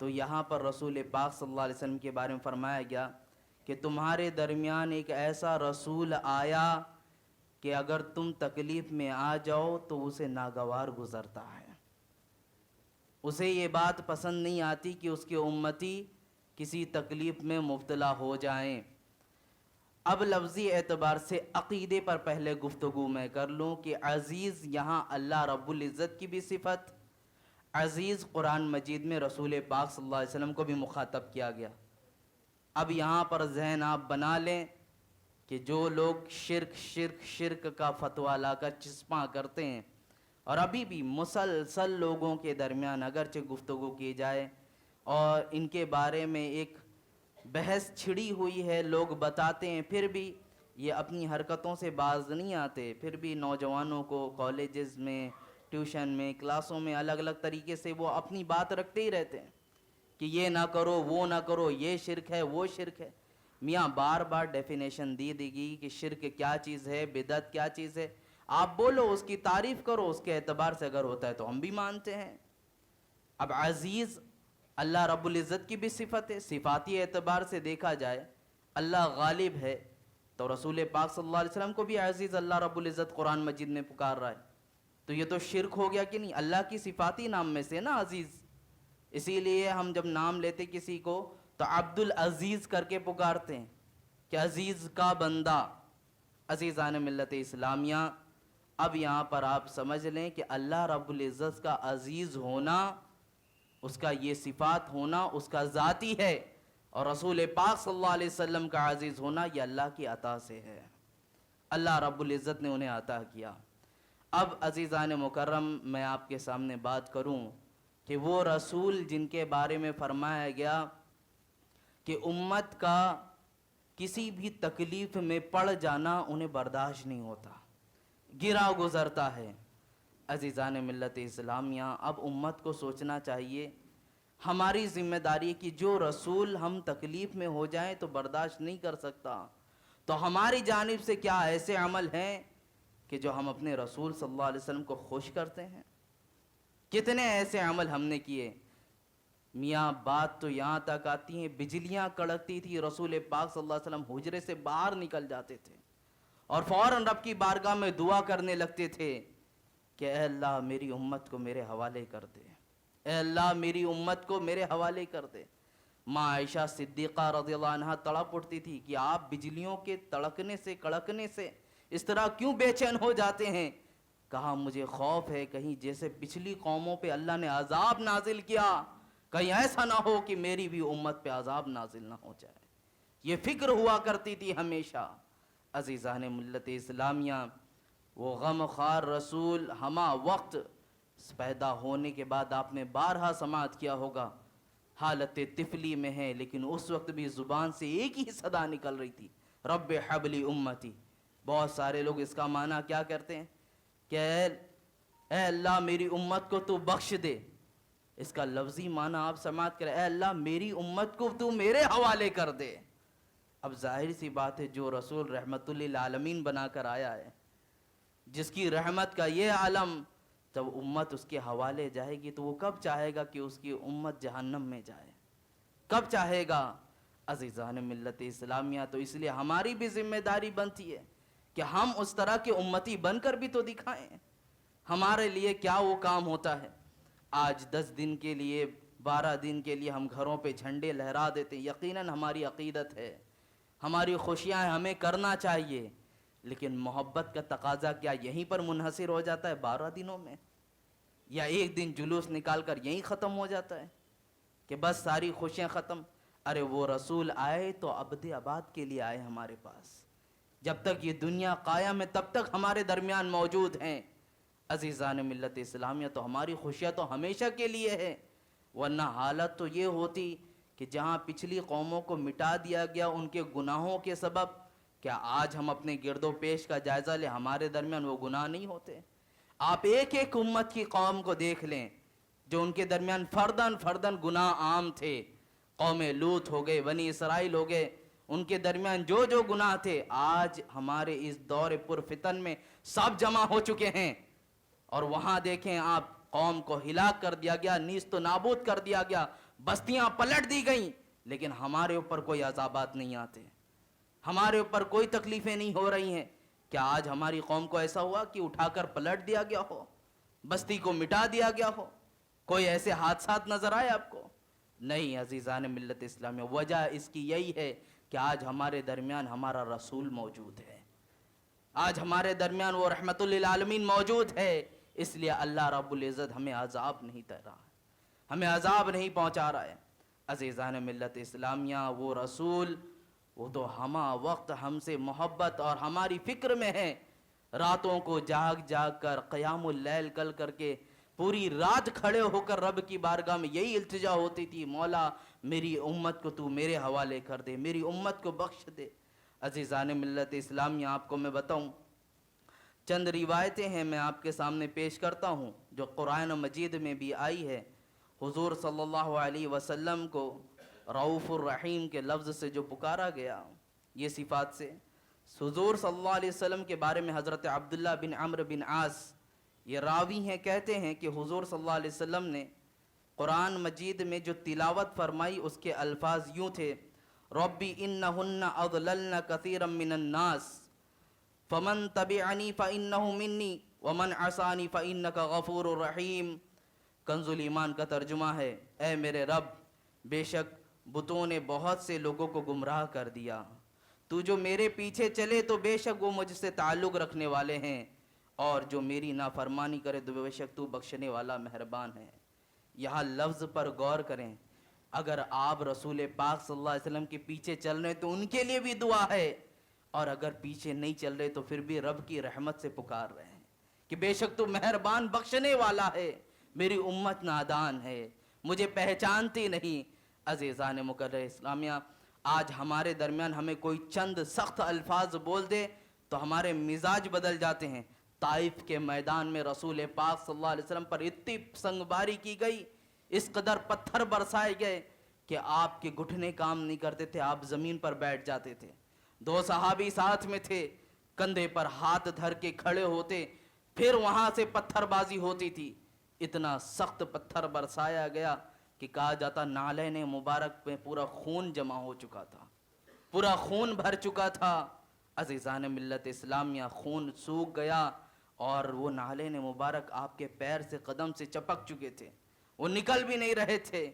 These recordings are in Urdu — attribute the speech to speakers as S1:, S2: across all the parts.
S1: تو یہاں پر رسول پاک صلی اللہ علیہ وسلم کے بارے میں فرمایا گیا کہ تمہارے درمیان ایک ایسا رسول آیا کہ اگر تم تکلیف میں آ جاؤ تو اسے ناگوار گزرتا ہے، اسے یہ بات پسند نہیں آتی کہ اس کے امتی کسی تکلیف میں مبتلا ہو جائیں۔ اب لفظی اعتبار سے عقیدے پر پہلے گفتگو میں کر لوں کہ عزیز یہاں اللہ رب العزت کی بھی صفت، عزیز قرآن مجید میں رسول پاک صلی اللہ علیہ وسلم کو بھی مخاطب کیا گیا۔ اب یہاں پر ذہن آپ بنا لیں کہ جو لوگ شرک کا فتویٰ لا کر چسپاں کرتے ہیں، اور ابھی بھی مسلسل لوگوں کے درمیان اگرچہ گفتگو کی جائے اور ان کے بارے میں ایک بحث چھڑی ہوئی ہے، لوگ بتاتے ہیں، پھر بھی یہ اپنی حرکتوں سے باز نہیں آتے، پھر بھی نوجوانوں کو کالجز میں، ٹیوشن میں، کلاسوں میں الگ الگ طریقے سے وہ اپنی بات رکھتے ہی رہتے ہیں کہ یہ نہ کرو، وہ نہ کرو، یہ شرک ہے، وہ شرک ہے۔ میاں بار بار ڈیفینیشن دی گی کہ شرک کیا چیز ہے، بدعت کیا چیز ہے، آپ بولو، اس کی تعریف کرو، اس کے اعتبار سے اگر ہوتا ہے تو ہم بھی مانتے ہیں۔ اب عزیز اللہ رب العزت کی بھی صفت ہے، صفاتی اعتبار سے دیکھا جائے اللہ غالب ہے، تو رسول پاک صلی اللہ علیہ وسلم کو بھی عزیز اللہ رب العزت قرآن مجید میں پکار رہا ہے، تو یہ تو شرک ہو گیا کہ نہیں؟ اللہ کی صفاتی نام میں سے نا عزیز، اسی لیے ہم جب نام لیتے کسی کو تو عبد العزیز کر کے پکارتے ہیں کہ عزیز کا بندہ۔ عزیزان ملت اسلامیہ، اب یہاں پر آپ سمجھ لیں کہ اللہ رب العزت کا عزیز ہونا، اس کا یہ صفات ہونا اس کا ذاتی ہے، اور رسول پاک صلی اللہ علیہ وسلم کا عزیز ہونا یہ اللہ کی عطا سے ہے، اللہ رب العزت نے انہیں عطا کیا۔ اب عزیزان مکرم، میں آپ کے سامنے بات کروں کہ وہ رسول جن کے بارے میں فرمایا گیا کہ امت کا کسی بھی تکلیف میں پڑ جانا انہیں برداشت نہیں ہوتا، گرا گزرتا ہے۔ عزیزان ملت اسلامیہ، اب امت کو سوچنا چاہیے، ہماری ذمہ داری کہ جو رسول ہم تکلیف میں ہو جائیں تو برداشت نہیں کر سکتا، تو ہماری جانب سے کیا ایسے عمل ہیں کہ جو ہم اپنے رسول صلی اللہ علیہ وسلم کو خوش کرتے ہیں؟ کتنے ایسے عمل ہم نے کیے؟ میاں بات تو یہاں تک آتی ہیں، بجلیاں کڑکتی تھی، رسول پاک صلی اللہ علیہ وسلم حجرے سے باہر نکل جاتے تھے اور فوراً رب کی بارگاہ میں دعا کرنے لگتے تھے کہ اے اللہ میری امت کو میرے حوالے کر دے، اے اللہ میری امت کو میرے حوالے کر دے۔ ماں عائشہ صدیقہ رضی اللہ عنہا تڑپ اٹھتی تھی کہ آپ بجلیوں کے تڑکنے سے کڑکنے سے اس طرح کیوں بے چین ہو جاتے ہیں؟ کہا مجھے خوف ہے کہیں جیسے پچھلی قوموں پہ اللہ نے عذاب نازل کیا، کہیں ایسا نہ ہو کہ میری بھی امت پہ عذاب نازل نہ ہو جائے، یہ فکر ہوا کرتی تھی ہمیشہ۔ عزیزان ملت اسلامیہ، وہ غم خوار رسول ہمہ وقت پیدا ہونے کے بعد آپ نے بارہا سماعت کیا ہوگا، حالت طفلی میں ہے، لیکن اس وقت بھی زبان سے ایک ہی صدا نکل رہی تھی، رب حبلی امتی۔ بہت سارے لوگ اس کا معنی کیا کرتے ہیں کہ اے اللہ میری امت کو تو بخش دے، اس کا لفظی معنی آپ سماعت کریں، اے اللہ میری امت کو تو میرے حوالے کر دے۔ اب ظاہر سی بات ہے، جو رسول رحمت للعالمین بنا کر آیا ہے، جس کی رحمت کا یہ عالم، جب امت اس کے حوالے جائے گی تو وہ کب چاہے گا کہ اس کی امت جہنم میں جائے؟ کب چاہے گا؟ عزیزان ملت اسلامیہ، تو اس لیے ہماری بھی ذمہ داری بنتی ہے کہ ہم اس طرح کے امتی بن کر بھی تو دکھائیں۔ ہمارے لیے کیا وہ کام ہوتا ہے؟ آج 10 دن کے لیے، 12 دن کے لیے ہم گھروں پہ جھنڈے لہرا دیتے، یقیناً ہماری عقیدت ہے، ہماری خوشیاں ہمیں کرنا چاہیے، لیکن محبت کا تقاضا کیا یہیں پر منحصر ہو جاتا ہے 12 دنوں میں؟ یا ایک دن جلوس نکال کر یہیں ختم ہو جاتا ہے کہ بس ساری خوشیاں ختم؟ ارے وہ رسول آئے تو ابد آباد کے لیے آئے ہمارے پاس، جب تک یہ دنیا قائم ہے تب تک ہمارے درمیان موجود ہیں۔ عزیزان ملت اسلامیہ، تو ہماری خوشیاں تو ہمیشہ کے لیے ہے، ورنہ حالت تو یہ ہوتی کہ جہاں پچھلی قوموں کو مٹا دیا گیا ان کے گناہوں کے سبب، کیا آج ہم اپنے گرد و پیش کا جائزہ لیں، ہمارے درمیان وہ گناہ نہیں ہوتے؟ آپ ایک ایک امت کی قوم کو دیکھ لیں جو ان کے درمیان فردن فردن گناہ عام تھے، قوم لوط ہو گئے، بنی اسرائیل ہو گئے، ان کے درمیان جو جو گناہ تھے آج ہمارے اس دور پر فتن میں سب جمع ہو چکے ہیں، اور وہاں دیکھیں آپ قوم کو ہلاک کر دیا گیا، نیست و نابود کر دیا گیا، بستیاں پلٹ دی گئیں، لیکن ہمارے اوپر کوئی عذابات نہیں آتے، ہمارے اوپر کوئی تکلیفیں نہیں ہو رہی ہیں۔ کیا آج ہماری قوم کو ایسا ہوا کہ اٹھا کر پلٹ دیا گیا ہو، بستی کو مٹا دیا گیا ہو؟ کوئی ایسے حادثات نظر آئے آپ کو؟ نہیں عزیزان ملت اسلامیہ، وجہ اس کی یہی ہے کہ آج ہمارے درمیان ہمارا رسول موجود ہے، آج ہمارے درمیان وہ رحمت للعالمین موجود ہے، اس لیے اللہ رب العزت ہمیں عذاب نہیں دے رہا ہے، ہمیں عذاب نہیں پہنچا رہا ہے۔ عزیزان ملت اسلامیہ، وہ رسول وہ تو ہمہ وقت ہم سے محبت اور ہماری فکر میں ہے، راتوں کو جاگ جاگ کر قیام اللیل کر کے پوری رات کھڑے ہو کر رب کی بارگاہ میں یہی التجا ہوتی تھی، مولا میری امت کو تو میرے حوالے کر دے، میری امت کو بخش دے۔ عزیزان ملت اسلامیہ، آپ کو میں بتاؤں، چند روایتیں ہیں میں آپ کے سامنے پیش کرتا ہوں جو قرآن مجید میں بھی آئی ہے۔ حضور صلی اللہ علیہ وسلم کو رؤوف الرحیم کے لفظ سے جو پکارا گیا، یہ صفات سے، حضور صلی اللہ علیہ وسلم کے بارے میں حضرت عبداللہ بن عمرو بن عاص یہ راوی ہیں، کہتے ہیں کہ حضور صلی اللہ علیہ وسلم نے قرآن مجید میں جو تلاوت فرمائی اس کے الفاظ یوں تھے، ربی انہن اضللن کثیرا من الناس فمن تبعنی فانہ منی ومن عصانی فانک غفور الرحیم۔ کنز الایمان کا ترجمہ ہے، اے میرے رب، بے شک بتوں نے بہت سے لوگوں کو گمراہ کر دیا، تو جو میرے پیچھے چلے تو بے شک وہ مجھ سے تعلق رکھنے والے ہیں، اور جو میری نافرمانی کرے تو بے شک تو بخشنے والا مہربان ہے۔ یہاں لفظ پر غور کریں، اگر آپ رسول پاک صلی اللہ علیہ وسلم کے پیچھے چل رہے ہیں تو ان کے لیے بھی دعا ہے، اور اگر پیچھے نہیں چل رہے تو پھر بھی رب کی رحمت سے پکار رہے ہیں کہ بے شک تو مہربان بخشنے والا ہے، میری امت نادان ہے، مجھے پہچانتی نہیں۔ عزیزان مقرر اسلامیہ، آج ہمارے درمیان ہمیں کوئی چند سخت الفاظ بول دے تو ہمارے مزاج بدل جاتے ہیں۔ طائف کے میدان میں رسول پاک صلی اللہ علیہ وسلم پر اتنی سنگباری کی گئی، اس قدر پتھر برسائے گئے کہ آپ کے گھٹنے کام نہیں کرتے تھے، آپ زمین پر بیٹھ جاتے تھے۔ دو صحابی ساتھ میں تھے، کندھے پر ہاتھ دھر کے کھڑے ہوتے، پھر وہاں سے پتھر بازی ہوتی تھی۔ اتنا سخت پتھر برسایا گیا کہ کہا جاتا نالین مبارک میں پورا خون جمع ہو چکا تھا، پورا خون بھر چکا تھا۔ عزیزان ملت اسلامیہ، خون سوکھ گیا اور وہ نالین مبارک آپ کے پیر سے قدم سے چپک چکے تھے، وہ نکل بھی نہیں رہے تھے۔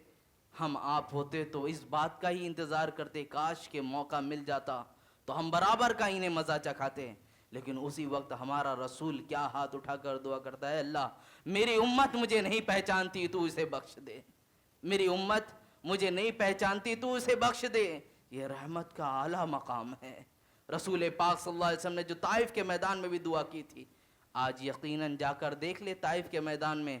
S1: ہم آپ ہوتے تو اس بات کا ہی انتظار کرتے، کاش کے موقع مل جاتا تو ہم برابر کا انہیں مزہ چکھاتے، لیکن اسی وقت ہمارا رسول کیا ہاتھ اٹھا کر دعا کرتا ہے، اللہ میری امت مجھے نہیں پہچانتی، تو اسے بخش دے، میری امت مجھے نہیں پہچانتی، تو اسے بخش دے۔ یہ رحمت کا اعلیٰ مقام ہے۔ رسول پاک صلی اللہ علیہ وسلم نے جو طائف کے میدان میں بھی دعا کی تھی، آج یقیناً جا کر دیکھ لے طائف کے میدان میں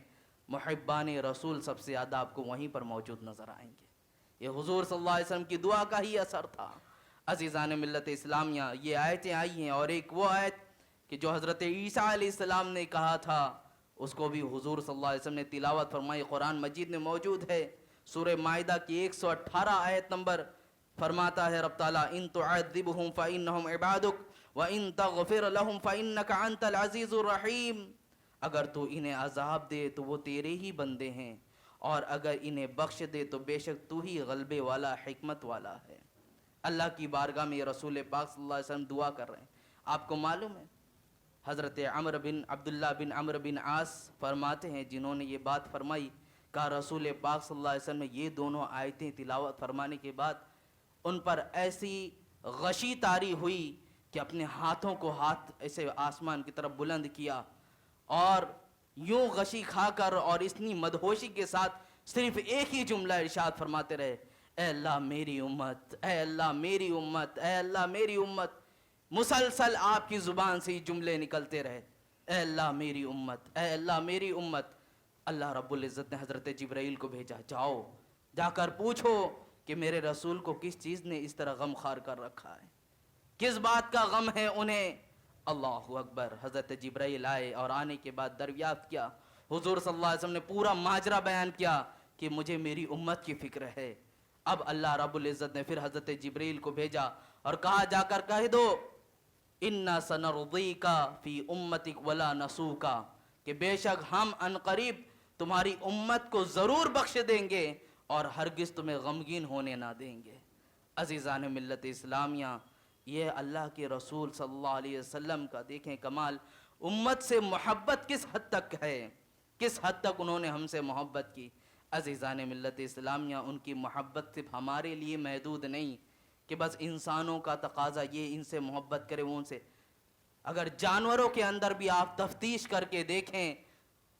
S1: محبان رسول سب سے زیادہ آپ کو وہیں پر موجود نظر آئیں گے۔ یہ حضور صلی اللہ علیہ وسلم کی دعا کا ہی اثر تھا۔ عزیزان ملت اسلامیہ، یہ آیتیں آئی ہیں، اور ایک وہ آیت کہ جو حضرت عیسیٰ علیہ السلام نے کہا تھا، اس کو بھی حضور صلی اللہ علیہ وسلم نے تلاوت فرمائی، قرآن مجید میں موجود ہے۔ سورہ مائدہ کی 118 آیت نمبر فرماتا ہے رب تعالیٰ، ان تعذبہم فإنہم عبادک وإن تغفر لہم فإنک انت العزیز الرحیم۔ اگر تو انہیں عذاب دے تو وہ تیرے ہی بندے ہیں، اور اگر انہیں بخش دے تو بے شک تو ہی غلبے والا حکمت والا ہے۔ اللہ کی بارگاہ میں یہ رسول پاک صلی اللہ علیہ وسلم دعا کر رہے ہیں۔ آپ کو معلوم ہے حضرت عبداللہ بن عمرو بن عاص فرماتے ہیں، جنہوں نے یہ بات فرمائی، کہا رسول پاک صلی اللہ علیہ وسلم نے یہ دونوں آیتیں تلاوت فرمانے کے بعد ان پر ایسی غشی طاری ہوئی کہ اپنے ہاتھوں کو ہاتھ ایسے آسمان کی طرف بلند کیا، اور یوں غشی کھا کر اور اتنی مدہوشی کے ساتھ صرف ایک ہی جملہ ارشاد فرماتے رہے، اے اللہ میری امت، اے اللہ میری امت، اے اللہ میری امت۔ مسلسل آپ کی زبان سے ہی جملے نکلتے رہے، اے اللہ میری امت، اے اللہ میری امت۔ اللہ رب العزت نے حضرت جبرائیل کو بھیجا، جاؤ جا کر پوچھو کہ میرے رسول کو کس چیز نے اس طرح غم خوار کر رکھا ہے، کس بات کا غم ہے انہیں۔ اللہ اکبر۔ حضرت جبرائیل آئے اور آنے کے بعد دریافت کیا، حضور صلی اللہ علیہ وسلم نے پورا ماجرا بیان کیا کہ مجھے میری امت کی فکر ہے۔ اب اللہ رب العزت نے پھر حضرت جبرائیل کو بھیجا اور کہا جا کر کہہ دو اِنَّا سَنَرْضِيكَ فِي أُمَّتِكَ وَلَا نَسُوكَ، کہ بے شک ہم عنقریب تمہاری امت کو ضرور بخش دیں گے اور ہرگز تمہیں غمگین ہونے نہ دیں گے۔ عزیزان ملت اسلامیہ، یہ اللہ کے رسول صلی اللہ علیہ وسلم کا دیکھیں کمال، امت سے محبت کس حد تک ہے، کس حد تک انہوں نے ہم سے محبت کی۔ عزیزان ملت اسلامیہ، ان کی محبت صرف ہمارے لیے محدود نہیں کہ بس انسانوں کا تقاضا یہ ان سے محبت کرے وہ ان سے، اگر جانوروں کے اندر بھی آپ تفتیش کر کے دیکھیں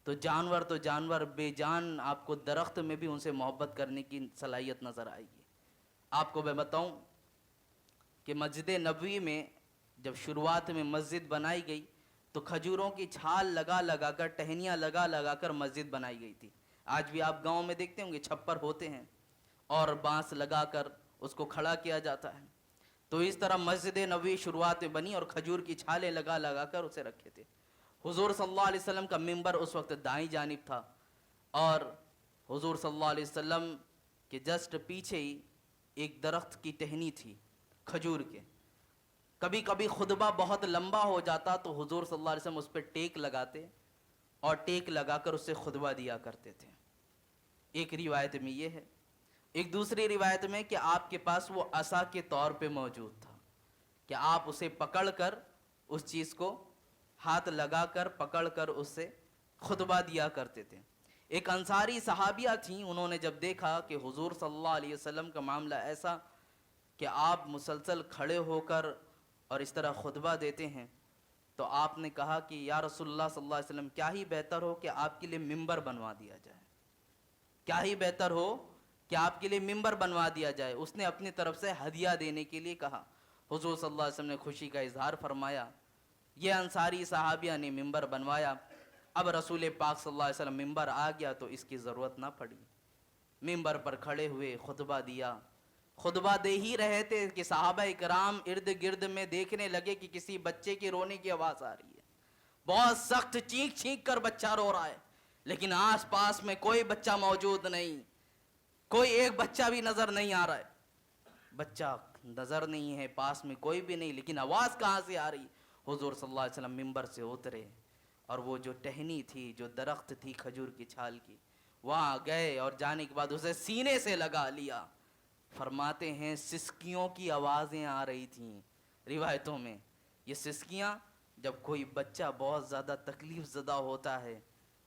S1: تو جانور بے جان، آپ کو درخت میں بھی ان سے محبت کرنے کی صلاحیت نظر آئے گی۔ آپ کو میں بتاؤں کہ مسجد نبوی میں جب شروعات میں مسجد بنائی گئی تو کھجوروں کی چھال لگا لگا کر، ٹہنیاں لگا لگا کر مسجد بنائی گئی تھی۔ آج بھی آپ گاؤں میں دیکھتے ہوں گے چھپر ہوتے ہیں اور بانس لگا کر اس کو کھڑا کیا جاتا ہے۔ تو اس طرح مسجد نبوی شروعات میں بنی اور کھجور کی چھالیں لگا لگا کر اسے رکھے تھے۔ حضور صلی اللہ علیہ وسلم کا منبر اس وقت دائیں جانب تھا اور حضور صلی اللہ علیہ وسلم کے جسٹ پیچھے ہی ایک درخت کی ٹہنی تھی کھجور کے۔ کبھی کبھی خطبہ بہت لمبا ہو جاتا تو حضور صلی اللہ علیہ وسلم اس پہ ٹیک لگاتے اور ٹیک لگا کر اس سے خطبہ دیا کرتے تھے۔ ایک روایت میں یہ ہے، ایک دوسری روایت میں کہ آپ کے پاس وہ عصا کے طور پہ موجود تھا کہ آپ اسے پکڑ کر اس چیز کو ہاتھ لگا کر پکڑ کر اس سے خطبہ دیا کرتے تھے۔ ایک انصاری صحابیہ تھیں، انہوں نے جب دیکھا کہ حضور صلی اللہ علیہ وسلم کا معاملہ ایسا کہ آپ مسلسل کھڑے ہو کر اور اس طرح خطبہ دیتے ہیں، تو آپ نے کہا کہ یا رسول اللہ صلی اللہ علیہ وسلم، کیا ہی بہتر ہو کہ آپ کے لیے ممبر بنوا دیا جائے، کیا ہی بہتر ہو کہ آپ کے لیے ممبر بنوا دیا جائے۔ اس نے اپنی طرف سے ہدیہ دینے کے لیے کہا۔ حضور صلی اللہ علیہ وسلم نے خوشی کا اظہار فرمایا، یہ انصاری صحابیہ نے ممبر بنوایا۔ اب رسول پاک صلی اللہ علیہ وسلم ممبر آ گیا تو اس کی ضرورت نہ پڑی، ممبر پر کھڑے ہوئے خطبہ دیا۔ خطبہ دے ہی رہے تھے کہ صحابہ اکرام ارد گرد میں دیکھنے لگے کہ کسی بچے کی رونے کی آواز آ رہی ہے، بہت سخت چیخ چیخ کر بچہ رو رہا ہے، لیکن آس پاس میں کوئی بچہ موجود نہیں، کوئی ایک بچہ بھی نظر نہیں آ رہا ہے، بچہ نظر نہیں ہے، پاس میں کوئی بھی نہیں، لیکن آواز کہاں سے آ رہی؟ حضور صلی اللہ علیہ وسلم ممبر سے اترے اور وہ جو ٹہنی تھی، جو درخت تھی کھجور کی چھال کی، وہاں گئے اور جانے کے بعد اسے سینے سے لگا لیا۔ فرماتے ہیں سسکیوں کی آوازیں آ رہی تھیں روایتوں میں۔ یہ سسکیاں جب کوئی بچہ بہت زیادہ تکلیف زدہ ہوتا ہے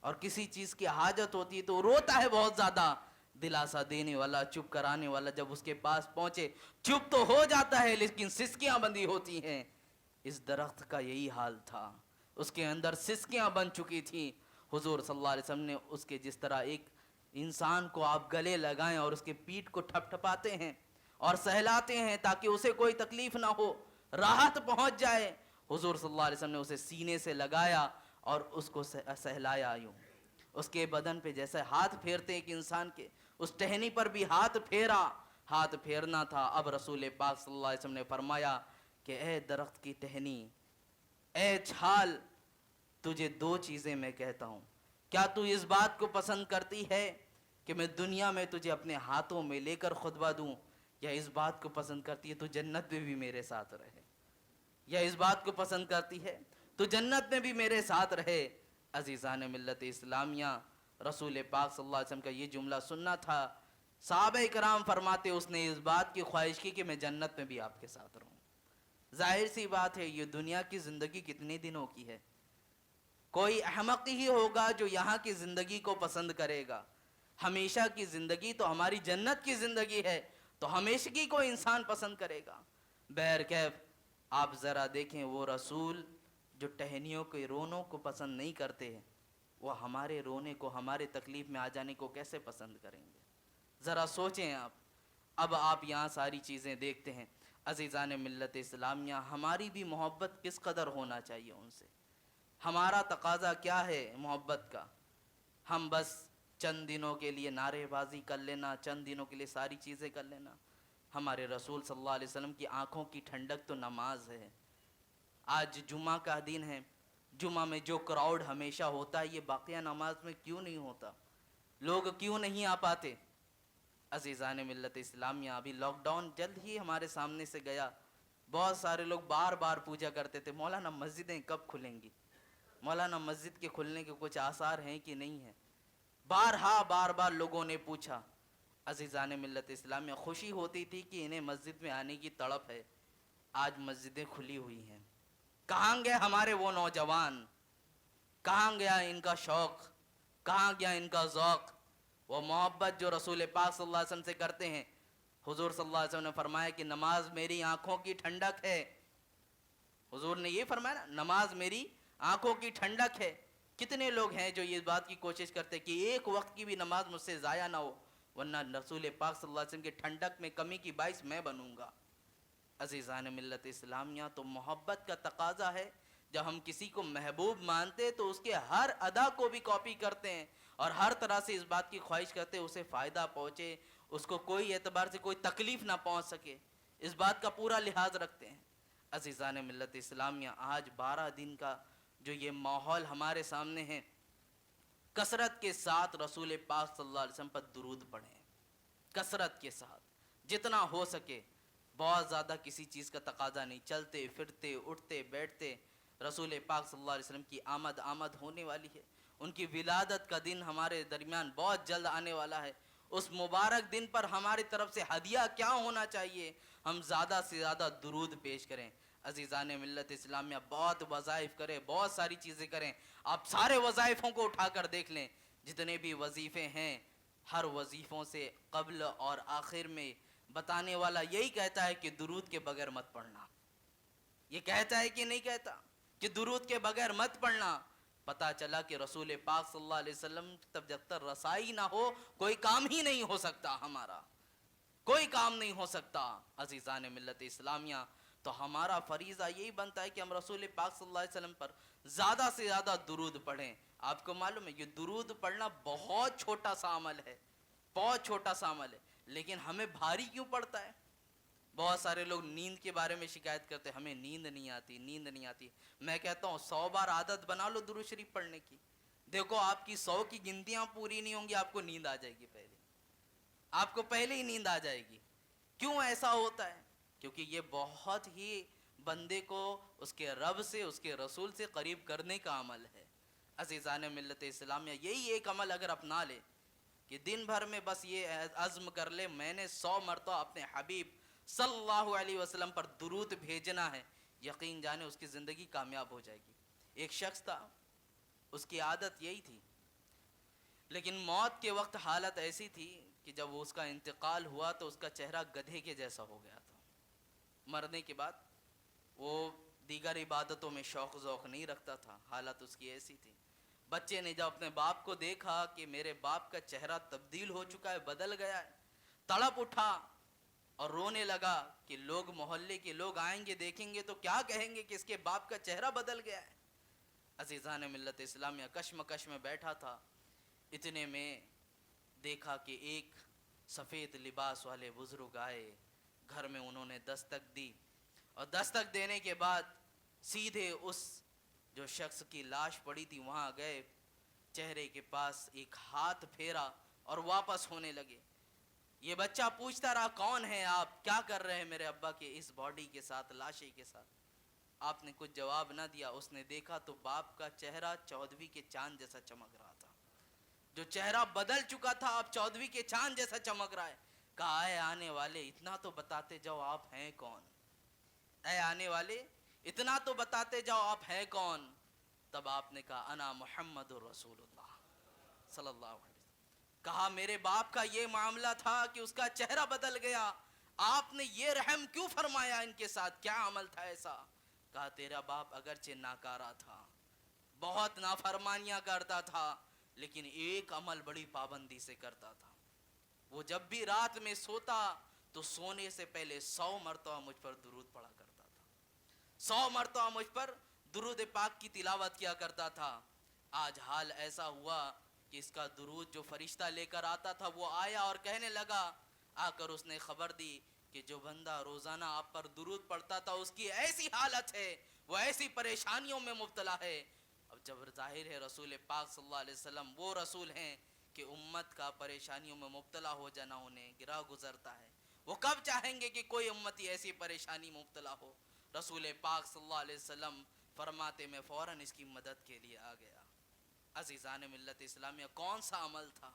S1: اور کسی چیز کی حاجت ہوتی ہے تو روتا ہے بہت زیادہ، دلاسا دینے والا، چپ کرانے والا جب اس کے پاس پہنچے، چپ تو ہو جاتا ہے لیکن سسکیاں بندی ہوتی ہیں۔ اس درخت کا یہی حال تھا، اس کے اندر سسکیاں بن چکی تھیں۔ حضور صلی اللہ علیہ وسلم نے اس کے جس طرح ایک انسان کو آپ گلے لگائیں اور اس کے پیٹھ کو ٹھپ ٹھپاتے ہیں اور سہلاتے ہیں تاکہ اسے کوئی تکلیف نہ ہو، راحت پہنچ جائے، حضور صلی اللہ علیہ وسلم نے اسے سینے سے لگایا اور اس کو سہلایا یوں، اس کے بدن پہ جیسے ہاتھ پھیرتے ایک انسان کے، اس ٹہنی پر بھی ہاتھ پھیرا، ہاتھ پھیرنا تھا۔ اب رسول پاک صلی اللہ علیہ وسلم نے فرمایا کہ اے درخت کی ٹہنی، اے چھال، تجھے دو چیزیں میں کہتا ہوں، کیا تو اس بات کو پسند کرتی ہے کہ میں دنیا میں تجھے اپنے ہاتھوں میں لے کر خطبہ دوں، یا اس بات کو پسند کرتی ہے تو جنت میں بھی میرے ساتھ رہے، یا اس بات کو پسند کرتی ہے تو جنت میں بھی میرے ساتھ رہے؟ عزیزان ملت اسلامیہ، رسول پاک صلی اللہ علیہ وسلم کا یہ جملہ سننا تھا، صحابہ کرام فرماتے اس نے اس بات کی خواہش کی کہ میں جنت میں بھی آپ کے ساتھ رہوں۔ ظاہر سی بات ہے، یہ دنیا کی زندگی کتنے دنوں کی ہے؟ کوئی احمق ہی ہوگا جو یہاں کی زندگی کو پسند کرے گا۔ ہمیشہ کی زندگی تو ہماری جنت کی زندگی ہے، تو ہمیشگی کو انسان پسند کرے گا۔ بہرکیف آپ ذرا دیکھیں وہ رسول جو ٹہنیوں کے رونوں کو پسند نہیں کرتے ہیں، وہ ہمارے رونے کو، ہمارے تکلیف میں آ جانے کو کیسے پسند کریں گے؟ ذرا سوچیں آپ۔ اب آپ یہاں ساری چیزیں دیکھتے ہیں۔ عزیزان ملت اسلامیہ، ہماری بھی محبت کس قدر ہونا چاہیے ان سے؟ ہمارا تقاضا کیا ہے محبت کا؟ ہم بس چند دنوں کے لیے نعرے بازی کر لینا، چند دنوں کے لیے ساری چیزیں کر لینا؟ ہمارے رسول صلی اللہ علیہ وسلم کی آنکھوں کی ٹھنڈک تو نماز ہے۔ آج جمعہ کا دن ہے، جمعہ میں جو کراؤڈ ہمیشہ ہوتا ہے، یہ باقیہ نماز میں کیوں نہیں ہوتا؟ لوگ کیوں نہیں آ پاتے؟ عزیزان ملت اسلامیہ، ابھی لاک ڈاؤن جلد ہی ہمارے سامنے سے گیا، بہت سارے لوگ بار بار پوچھا کرتے تھے مولانا مسجدیں کب کھلیں گی، مولانا مسجد کے کھلنے کے کچھ آثار ہیں کہ نہیں ہیں؟ بار بار لوگوں نے پوچھا، عزیزان ملت اسلامیہ، خوشی ہوتی تھی کہ انہیں مسجد میں آنے کی تڑپ ہے، آج مسجدیں کھلی ہوئی ہیں۔ کہاں گئے ہمارے وہ نوجوان؟ کہاں گیا ان کا شوق؟ کہاں گیا ان کا ذوق؟ وہ محبت جو رسول پاک صلی اللہ علیہ وسلم سے کرتے ہیں۔ حضور صلی اللہ علیہ وسلم نے فرمایا کہ نماز میری آنکھوں کی ٹھنڈک ہے۔ حضور نے یہ فرمایا نا، نماز میری آنکھوں کی ٹھنڈک ہے۔ کتنے لوگ ہیں جو یہ بات کی کوشش کرتے کہ ایک وقت کی بھی نماز مجھ سے ضائع نہ ہو، ورنہ رسول پاک صلی اللہ علیہ وسلم کی ٹھنڈک میں کمی کی باعث میں بنوں گا۔ عزیزان ملت اسلامیہ، تو محبت کا تقاضا ہے، جب ہم کسی کو محبوب مانتے تو اس کے ہر ادا کو بھی کاپی کرتے ہیں، اور ہر طرح سے اس بات کی خواہش کرتے اسے فائدہ پہنچے، اس کو کوئی اعتبار سے کوئی تکلیف نہ پہنچ سکے، اس بات کا پورا لحاظ رکھتے ہیں۔ عزیزان ملت اسلامیہ، آج 12 دن کا جو یہ ماحول ہمارے سامنے ہے، کثرت کے ساتھ رسول پاک صلی اللہ علیہ وسلم پر درود پڑھیں، کثرت کے ساتھ جتنا ہو سکے۔ بہت زیادہ کسی چیز کا تقاضا نہیں، چلتے پھرتے اٹھتے بیٹھتے رسول پاک صلی اللہ علیہ وسلم کی آمد ہونے والی ہے۔ ان کی ولادت کا دن ہمارے درمیان بہت جلد آنے والا ہے۔ اس مبارک دن پر ہماری طرف سے ہدیہ کیا ہونا چاہیے؟ ہم زیادہ سے زیادہ درود پیش کریں۔ عزیزان ملت اسلامیہ، بہت وظائف کریں، بہت ساری چیزیں کریں۔ آپ سارے وظائفوں کو اٹھا کر دیکھ لیں، جتنے بھی وظیفے ہیں، ہر وظیفوں سے قبل اور آخر میں بتانے والا یہی کہتا ہے کہ درود کے بغیر مت پڑھنا۔ یہ کہتا ہے کہ نہیں کہتا کہ درود کے بغیر مت پڑھنا؟ پتا چلا کہ رسول پاک صلی اللہ علیہ وسلم تب جب تک رسائی نہ ہو کوئی کام ہی نہیں ہو سکتا، ہمارا کوئی کام نہیں ہو سکتا۔ عزیزان ملت اسلامیہ، تو ہمارا فریضہ یہی بنتا ہے کہ ہم رسول پاک صلی اللہ علیہ وسلم پر زیادہ سے زیادہ درود پڑھیں۔ آپ کو معلوم ہے یہ درود پڑھنا بہت چھوٹا سا عمل ہے، بہت چھوٹا سا عمل ہے، لیکن ہمیں بھاری کیوں پڑتا ہے؟ بہت سارے لوگ نیند کے بارے میں شکایت کرتے ہیں، ہمیں نیند نہیں آتی، نیند نہیں آتی۔ میں کہتا ہوں 100 بار عادت بنا لو درود شریف پڑھنے کی، دیکھو آپ کی 100 کی گنتیاں پوری نہیں ہوں گی، آپ کو نیند آ جائے گی، آپ کو پہلے ہی نیند آ جائے گی۔ کیوں ایسا ہوتا ہے؟ کیونکہ یہ بہت ہی بندے کو اس کے رب سے، اس کے رسول سے قریب کرنے کا عمل ہے۔ عزیزان ملت اسلامیہ، یہی ایک عمل اگر اپنا لے کہ دن بھر میں بس یہ عزم کر لے میں نے 100 مرتبہ اپنے حبیب صلی اللہ علیہ وسلم پر درود بھیجنا ہے، یقین جانے اس کی زندگی کامیاب ہو جائے گی۔ ایک شخص تھا، اس کی عادت یہی تھی، لیکن موت کے وقت حالت ایسی تھی کہ جب اس کا انتقال ہوا تو اس کا چہرہ گدھے کے جیسا ہو گیا تھا۔ مرنے کے بعد وہ دیگر عبادتوں میں شوق ذوق نہیں رکھتا تھا، حالت اس کی ایسی تھی۔ بچے نے جب اپنے باپ کو دیکھا کہ میرے باپ کا چہرہ تبدیل ہو چکا ہے، بدل گیا ہے، تڑپ اٹھا اور رونے لگا کہ لوگ، محلے کے لوگ آئیں گے دیکھیں گے تو کیا کہیں گے کہ اس کے باپ کا چہرہ بدل گیا ہے۔ عزیزان ملت اسلامیہ، کشمکش میں بیٹھا تھا، اتنے میں دیکھا کہ ایک سفید لباس والے بزرگ آئے، گھر میں انہوں نے دستک دی، اور دستک دینے کے بعد سیدھے اس جو شخص کی لاش پڑی تھی وہاں گئے، چہرے کے پاس ایک ہاتھ پھیرا اور واپس ہونے لگے۔ یہ بچہ پوچھتا رہا کون ہے آپ، کیا کر رہے ہیں میرے ابا کے اس باڈی کے ساتھ، لاشے کے ساتھ؟ آپ نے کچھ جواب نہ دیا۔ اس نے دیکھا تو باپ کا چہرہ 14ویں کے چاند جیسا چمک رہا تھا، جو چہرہ بدل چکا تھا اب 14ویں کے چاند جیسا چمک رہا ہے۔ کہا اے آنے والے اتنا تو بتاتے جاؤ آپ ہیں کون، اے آنے والے اتنا تو بتاتے جاؤ آپ ہیں کون؟ تب آپ نے کہا انا محمد رسول اللہ صلی اللہ علیہ وسلم۔ کہا میرے باپ کا یہ معاملہ تھا کہ اس کا چہرہ بدل گیا، آپ نے یہ رحم کیوں فرمایا ان کے ساتھ، کیا عمل تھا ایسا؟ کہا تیرا باپ اگرچہ ناکارہ تھا، بہت نافرمانیاں کرتا تھا، لیکن ایک عمل بڑی پابندی سے کرتا تھا، وہ جب بھی رات میں سوتا تو سونے سے پہلے 100 مرتبہ مجھ پر درود پڑھا کرتا تھا، 100 مرتبہ مجھ پر درود پاک کی تلاوت کیا کرتا تھا۔ آج حال ایسا ہوا کہ اس کا درود جو فرشتہ لے کر آتا تھا وہ آیا اور کہنے لگا، آ کر اس نے خبر دی کہ جو بندہ روزانہ آپ پر درود پڑھتا تھا اس کی ایسی حالت ہے، وہ ایسی پریشانیوں میں مبتلا ہے۔ اب جب ظاہر ہے رسول پاک صلی اللہ علیہ وسلم وہ رسول ہیں کہ امت کا پریشانیوں میں مبتلا ہو جانا انہیں گرا گزرتا ہے، وہ کب چاہیں گے کہ کوئی امتی ایسی پریشانی مبتلا ہو؟ رسول پاک صلی اللہ علیہ وسلم فرماتے میں فوراً اس کی مدد کے لیے آ گیا۔ عزیزان ملت اسلامیہ، کون سا عمل تھا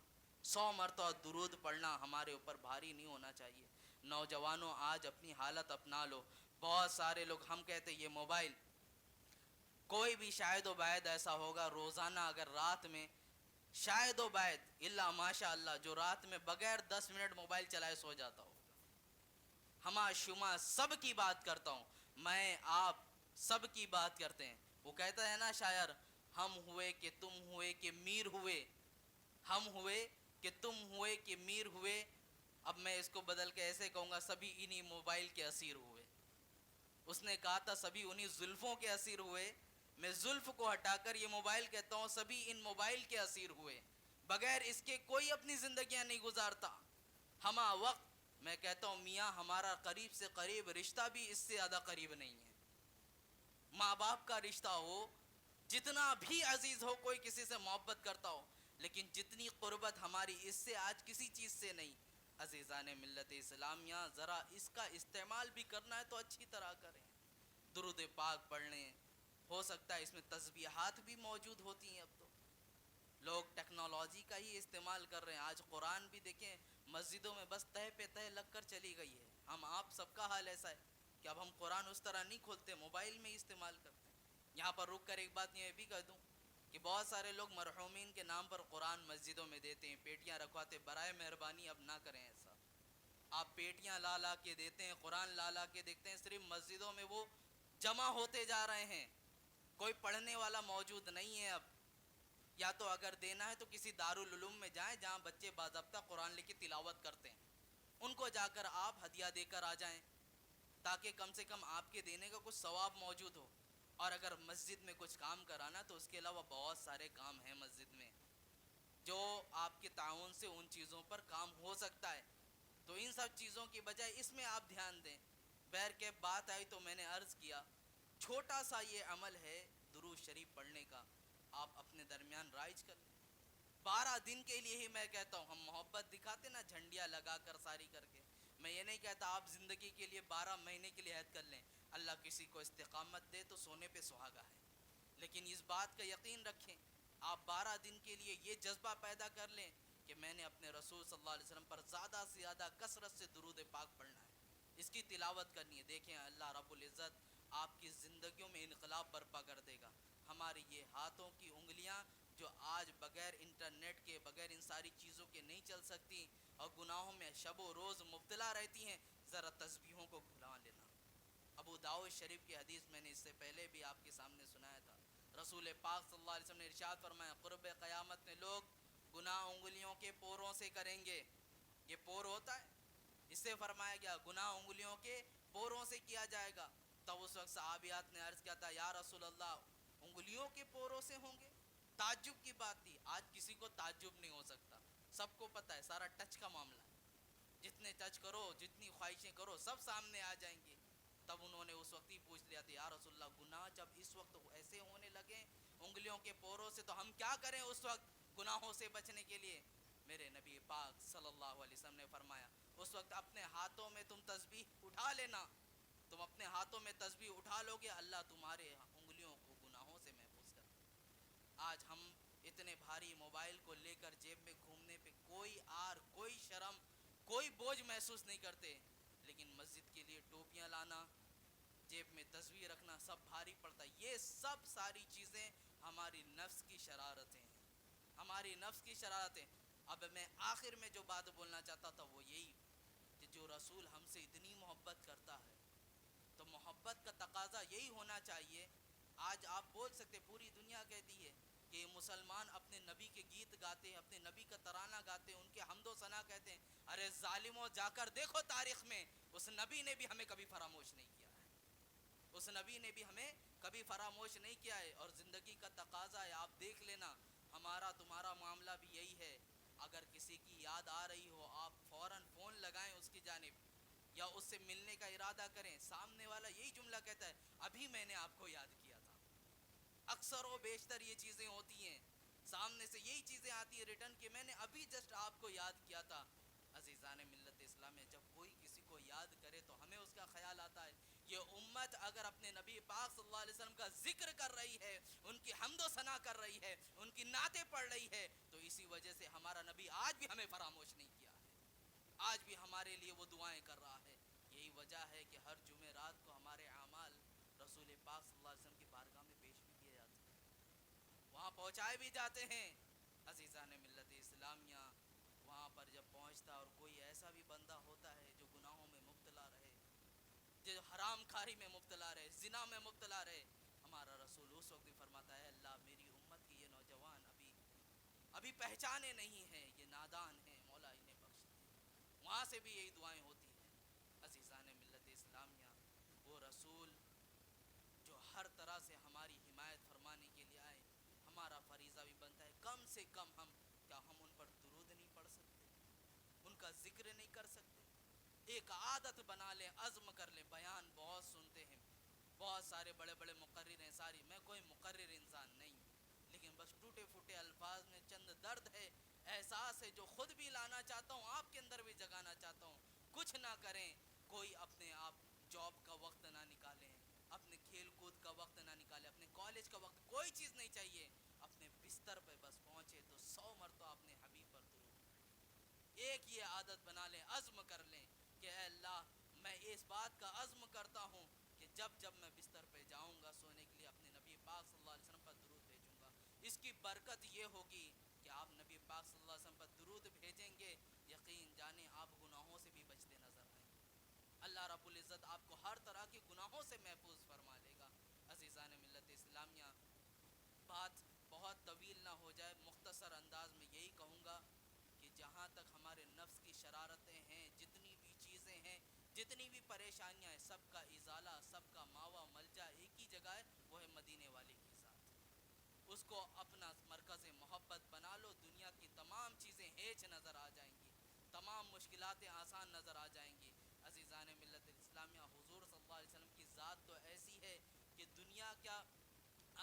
S1: 100 مرتبہ درود پڑھنا ہمارے اوپر بھاری نہیں ہونا چاہیے. نوجوانوں آج اپنی حالت اپنا لو. بہت سارے لوگ ہم کہتے یہ موبائل، کوئی بھی شاید و باید ایسا ہوگا روزانہ اگر رات میں شاید و باید الا ماشاء اللہ جو رات میں بغیر 10 منٹ موبائل چلائے سو جاتا ہوگا. ہما شما سب کی بات کرتا ہوں، میں آپ سب کی بات کرتے ہیں. وہ کہتا ہے نا شاعر، ہم ہوئے کہ تم ہوئے کہ میر ہوئے، ہم ہوئے کہ تم ہوئے کہ میر ہوئے. اب میں اس کو بدل کے ایسے کہوں گا، سبھی انہی موبائل کے اسیر ہوئے. اس نے کہا تھا سبھی انہی زلفوں کے اسیر ہوئے، میں زلف کو ہٹا کر یہ موبائل کہتا ہوں سبھی ان موبائل کے اسیر ہوئے. بغیر اس کے کوئی اپنی زندگیاں نہیں گزارتا. ہما وقت میں کہتا ہوں میاں ہمارا قریب سے قریب رشتہ بھی اس سے زیادہ قریب نہیں ہے. ماں باپ کا رشتہ ہو، جتنا بھی عزیز ہو، کوئی کسی سے محبت کرتا ہو، لیکن جتنی قربت ہماری اس سے آج کسی چیز سے نہیں. عزیزان ملت اسلامیہ، ذرا اس کا استعمال بھی کرنا ہے تو اچھی طرح کریں. درود پاک پڑھ لیں، ہو سکتا ہے اس میں تسبیحات بھی موجود ہوتی ہیں. اب تو لوگ ٹیکنالوجی کا ہی استعمال کر رہے ہیں. آج قرآن بھی دیکھیں مسجدوں میں بس تہ پہ تہ لگ کر چلی گئی ہے. ہم آپ سب کا حال ایسا ہے کہ اب ہم قرآن اس طرح نہیں کھولتے، موبائل میں ہی استعمال کرتے ہیں. یہاں پر رک کر ایک بات یہ بھی کہہ دوں کہ بہت سارے لوگ مرحومین کے نام پر قرآن مسجدوں میں دیتے ہیں، پیٹیاں رکھواتے. برائے مہربانی اب نہ کریں ایسا. آپ پیٹیاں لا لا کے دیتے ہیں، قرآن لا لا کے دیکھتے ہیں، صرف مسجدوں میں وہ جمع ہوتے جا رہے ہیں. کوئی پڑھنے والا موجود نہیں ہے. اب یا تو اگر دینا ہے تو کسی دارالعلوم میں جائیں جہاں بچے باضابطہ قرآن لے کے تلاوت کرتے ہیں، ان کو جا کر آپ ہدیہ دے کر آ جائیں تاکہ کم سے کم آپ کے دینے کا کچھ ثواب موجود ہو. اور اگر مسجد میں کچھ کام کرانا تو اس کے علاوہ بہت سارے کام ہیں مسجد میں جو آپ کے تعاون سے ان چیزوں پر کام ہو سکتا ہے. تو ان سب چیزوں کی بجائے اس میں آپ دھیان دیں. بہر کے بات آئی تو میں نے عرض کیا چھوٹا سا یہ عمل ہے درود شریف پڑھنے کا، آپ اپنے درمیان رائج کر لیں. 12 دن کے لیے ہی میں کہتا ہوں، ہم محبت دکھاتے نا جھنڈیاں لگا کر ساری کر کے. میں یہ نہیں کہتا آپ زندگی کے لیے 12 مہینے کے لیے عہد کر لیں. اللہ کسی کو استقامت دے تو سونے پہ سہاگا ہے، لیکن اس بات کا یقین رکھیں آپ 12 دن کے لیے یہ جذبہ پیدا کر لیں کہ میں نے اپنے رسول صلی اللہ علیہ وسلم پر زیادہ سے زیادہ کثرت سے درود پاک پڑھنا ہے، اس کی تلاوت کرنی ہے. دیکھیں اللہ رب العزت آپ کی زندگیوں میں انقلاب برپا کر دے گا. ہماری یہ ہاتھوں کی انگلیاں جو آج بغیر انٹرنیٹ کے، بغیر ان ساری چیزوں کے نہیں چل سکتی اور گناہوں میں شب و روز مبتلا رہتی ہیں، ذرا تسبیحوں کو بھلا لینا. ابو داؤد شریف کی حدیث میں نے اس سے پہلے بھی آپ کے سامنے سنایا تھا. رسول پاک صلی اللہ علیہ وسلم نے ارشاد فرمایا قرب قیامت میں لوگ گناہ انگلیوں کے پوروں سے کریں گے. یہ پور ہوتا ہے، اس سے فرمایا گیا گناہ انگلیوں کے پوروں سے کیا جائے گا. تب اس وقت صحابیات نے عرض کیا تھا یا رسول اللہ انگلیوں کے پوروں سے ہوں گے؟ تعجب کی بات تھی. آج کسی کو تعجب نہیں ہو سکتا، سب کو پتہ ہے سارا ٹچ کا معاملہ ہے. جتنے ٹچ کرو، جتنی خواہشیں کرو، سب سامنے آ جائیں گی. تب انہوں نے اس وقت ہی پوچھ لیا تھا یا رسول اللہ گناہ جب اس وقت ایسے ہونے لگے انگلیوں کے پوروں سے تو ہم کیا کریں اس وقت گناہوں سے بچنے کے لیے؟ میرے نبی پاک صلی اللہ علیہ وسلم نے فرمایا اس وقت اپنے ہاتھوں میں تم تسبیح اٹھا لینا. تم اپنے ہاتھوں میں تسبیح اٹھا لو گے، اللہ تمہارے انگلیوں کو گناہوں سے محفوظ کر. آج ہم اتنے بھاری موبائل کو لے کر جیب میں گھومنے پہ کوئی آر، کوئی شرم، کوئی بوجھ محسوس نہیں کرتے، لیکن مسجد کے لیے ٹوپیاں لانا، جیب میں تسبیح رکھنا سب بھاری پڑتا ہے. یہ سب ساری چیزیں ہماری نفس کی شرارتیں ہیں، ہماری نفس کی شرارتیں. اب میں آخر میں جو بات بولنا چاہتا تھا وہ یہی کہ جو رسول ہم سے اتنی محبت کرتا ہے تو محبت کا تقاضا یہی ہونا چاہیے. آج آپ بول سکتے پوری دنیا کہتی ہے کہ مسلمان اپنے نبی کے گیت گاتے ہیں، اپنے نبی کا ترانہ گاتے ہیں، ان کے حمد و ثنا کہتے ہیں. ارے ظالموں جا کر دیکھو تاریخ میں اس نبی نے بھی ہمیں کبھی فراموش نہیں کیا ہے، اس نبی نے بھی ہمیں کبھی فراموش نہیں کیا ہے. اور زندگی کا تقاضا ہے، آپ دیکھ لینا ہمارا تمہارا معاملہ بھی یہی ہے. اگر کسی کی یاد آ رہی ہو آپ فوراً فون لگائیں اس کی جانب یا اس سے ملنے کا ارادہ کریں. سامنے والا یہی جملہ کہتا ہے ابھی میں نے آپ کو یاد کیا تھا. اکثر و بیشتر یہ چیزیں ہوتی ہیں، سامنے سے یہی چیزیں آتی ہیں ریٹرن کہ میں نے ابھی جسٹ آپ کو یاد کیا تھا. عزیزان ملت اسلام میں جب کوئی کسی کو یاد کرے تو ہمیں اس کا خیال آتا ہے. یہ امت اگر اپنے نبی پاک صلی اللہ علیہ وسلم کا ذکر کر رہی ہے، ان کی حمد و ثنا کر رہی ہے، ان کی نعتیں پڑھ رہی ہے، تو اسی اسی وجہ سے ہمارا نبی آج بھی ہمیں فراموش نہیں کیا ہے، آج بھی ہمارے لیے وہ دعائیں کر رہا ہے. یہی وجہ ہے کہ ہر جمعرات کو ہمارے اعمال رسول پاک صلی اللہ علیہ وسلم کی بارگاہ میں پیش بھی کیے جاتے ہیں، وہاں پہنچائے بھی جاتے ہیں. عزیزان ملت اسلامیہ، وہاں پر جب پہنچتا اور کوئی ایسا بھی بندہ ہوتا ہے جو گناہوں میں مبتلا رہے، جو حرام کھاری میں مبتلا رہے، زنا میں مبتلا رہے، ہمارا رسول اس وقت بھی فرماتا ہے اللہ میری امت کی یہ نوجوان ابھی پہچانے نہیں ہیں، یہ نادان ہیں، مولا انہیں بخش دے. وہاں سے بھی یہی دعائیں ہوتی ہیں. عزیزان ملت اسلامیہ، وہ رسول جو ہر طرح سے ہماری حمایت فرمانے کے لیے آئے، ہمارا فریضہ بھی بنتا ہے کم سے کم ہم ان پر درود نہیں پڑھ سکتے، ان کا ذکر نہیں کر سکتے؟ ایک عادت بنا لیں، عزم کر لیں. بیان بہت سنتے ہیں، بہت سارے بڑے بڑے مقرر ہیں، میں کوئی مقرر انسان نہیں ہوں، لیکن بس ٹوٹے پھوٹے الفاظ میں چند درد ہے، احساس ہے جو خود بھی لانا چاہتا ہوں، آپ کے اندر بھی جگانا چاہتا ہوں. کچھ نہ کریں، کوئی اپنے آپ جاب کا وقت نہ نکالیں، اپنے کھیل کود کا وقت نہ نکالیں، اپنے کالج کا وقت، کوئی چیز نہیں چاہیے، اپنے بستر پہ بس پہنچے تو 100 مرتبہ اپنے حبیب پر درود. ایک یہ عادت بنا لیں، عزم کر لیں کہ اے اللہ میں اس بات کا عزم کرتا ہوں کہ جب میں بستر پہ جاؤں گا سونے کے لیے اپنے نبی پاک صلی اللہ علیہ وسلم پر درود بھیجوں گا. اس کی برکت یہ ہوگی کہ آپ نبی پاک صلی اللہ علیہ وسلم پر درود بھیجیں گے، یقین جانیں آپ گناہوں سے بھی بچتے نظر آئیں گے. اللہ رب العزت آپ کو ہر طرح کے گناہوں سے محفوظ فرما لے گا. عزیزان ملت اسلامیہ، بات بہت طویل نہ ہو جائے، مختصر انداز میں یہی کہوں گا کہ جہاں تک ہمارے نفس کی شرارتیں ہیں، جتنی بھی چیزیں ہیں، جتنی بھی پریشانیاں ہیں، سب کا ازالہ، سب کا ماوا ملجا ایک ہی جگہ ہے، وہ ہے مدینے والے کی ذات. اس کو اپنا مرکز محبت بنا لو، دنیا کی تمام چیزیں ہیچ نظر آ جائیں گی، تمام مشکلاتیں آسان نظر آ جائیں گی. عزیزان ملت اسلامیہ، حضور صلی اللہ علیہ وسلم کی ذات تو ایسی ہے کہ دنیا کیا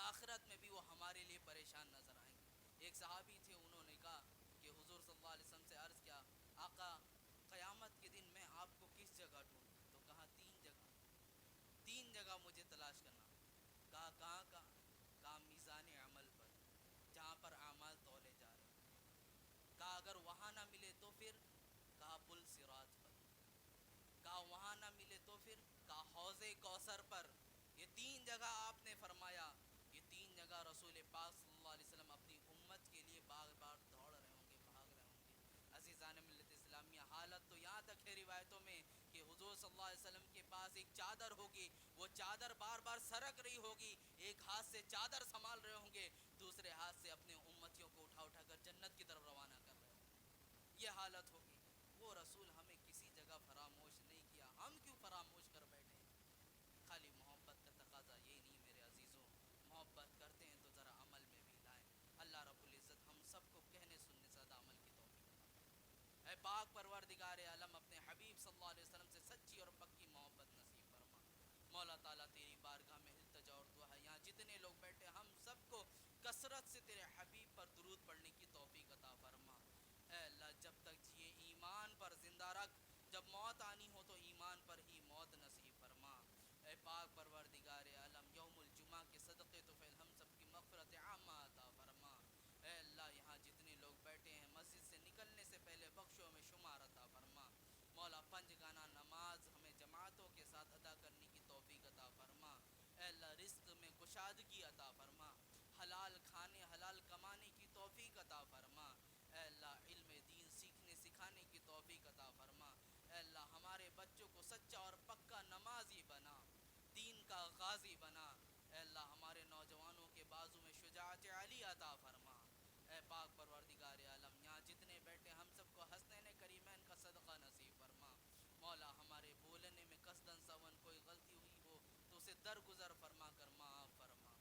S1: آخرت میں بھی وہ ہمارے لیے پریشان نظر آئیں گے. ایک صحابی تھے، انہوں نے کہا کہ حضور صلی اللہ علیہ وسلم سے عرض کیا، آقا قیامت کے دن میں آپ کو کس جگہ ڈھونڈوں؟ تو کہا 3 جگہ، 3 جگہ مجھے تلاش کرنا. کہا کہاں کہاں؟ کہا میزان عمل پر، جہاں پر اعمال تولے جا رہے ہیں. کہا اگر وہاں نہ ملے تو پھر؟ کہا پل صراط پر. کہا وہاں نہ ملے تو پھر؟ کہا حوض کوثر پر. یہ 3 جگہ آپ نے فرمایا، یہ 3 جگہ رسول پاک صلی اللہ علیہ وسلم اپنی امت کے لیے بار بار دوڑ رہے ہوں گے، بھاگ رہے ہوں گے. عزیزان ملت اسلامیہ، حالت تو یہاں تک ہے روایتوں میں کہ حضور صلی اللہ علیہ وسلم کے پاس ایک چادر ہوگی، وہ چادر بار بار سرک رہی ہوگی، ایک ہاتھ سے چادر سنبھال رہے ہوں گے، دوسرے ہاتھ سے اپنے امتیوں کو اٹھا اٹھا کر جنت کی طرف روانہ کر رہے ہوں گے. یہ حالت ہوگی. وہ رسول ہمیں کسی جگہ فراموش نہیں کیا، ہم کیوں فراموش کر بیٹھے ہیں؟ خالی محبت کا تقاضا یہی نہیں میرے عزیزوں، محبت کرتے ہیں تو ذرا عمل میں بھی لائیں. اللہ رب العزت ہم سب کو کہنے سننے سے زیادہ عمل کی توفیق عطا فرمائے. اے پاک پروردگار عالم، اپنے حبیب صلی اللہ علیہ وسلم سے سچی اور پکی محبت نصیب فرما. مولا تعالیٰ تیری بارگاہ میں التجا اور دعا ہے، یہاں جتنے لوگ بیٹھے ہم سب کو کثرت سے تیرے حبیب پر درود پڑھنے کی توفیق عطا فرما. اے اللہ جب تک جیے ایمان پر زندہ رکھ، جب موت آنی ہو تو ایمان پر ہی موت نصیب فرما. اے پاک پروردگار عالم، یوم الجمعہ کے صدقے تو فیض ہم سب کی مغفرت عامہ عطا فرما. اے اللہ یہاں جتنے لوگ بیٹھے ہیں مسجد سے نکلنے سے پہلے بخشوں میں شمار عطا فرما. مولا 5 گانا نماز ہمیں جماعتوں کے ساتھ ادا کرنے کی توفیق عطا فرما. اے اللہ رزق میں کشادگی عطا فرما، حلال کھانے حلال کمانے کی توفیق عطا فرما. اے اللہ علم دین سیکھنے سکھانے کی توفیق عطا فرما. اے اللہ ہمارے بچوں کو سچا اور پکا نمازی بنا، دین کا غازی بنا. اے اللہ ہمارے نوجوانوں کے بازو میں شجاعت علی عطا فرما. اے پاک پروردگار عالم، یہاں جتنے بیٹھے ہم سب کو حسنین کریمین کا صدقہ نصیب فرما. مولا ہمارے بولنے میں قصداً سون کوئی غلطی ہوئی ہو تو اسے درگزر فرما کر معاف فرما.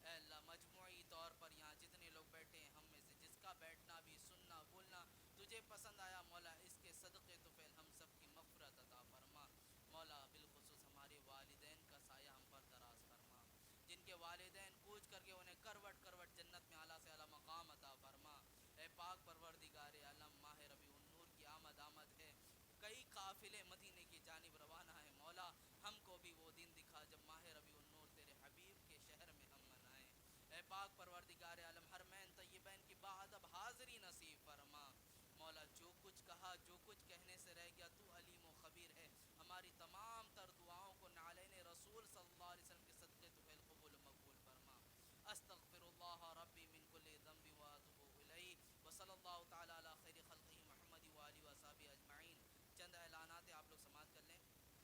S1: اے اللہ مجموعی طور پر یہاں جتنے لوگ بیٹھے ہیں ہم میں سے جس کا بیٹھنا بھی سننا بولنا تجھے پسند آیا، مولا اس کے صدقے تو فعل ہم سب کی مغفرت عطا فرما. مولا بالخصوص ہمارے والدین کا سایہ ہم پر دراز فرما، جن کے والدین کوچ کر کے انہیں کروٹ کروٹ جنت میں اعلیٰ سے اعلیٰ مقام عطا فرما. اے پاک پروردگار عالم، ماہ ربیع النور کی آمد ہے، کئی قافلے مدینے کی جانب روانہ ہیں. مولا ہم کو بھی وہ دن دکھا جب ماہ ربیع النور تیرے حبیب کے شہر میں ہم منائیں. اے پاک پروردگار عالم، حرمین طیبین کی باادب حاضری کری نصیب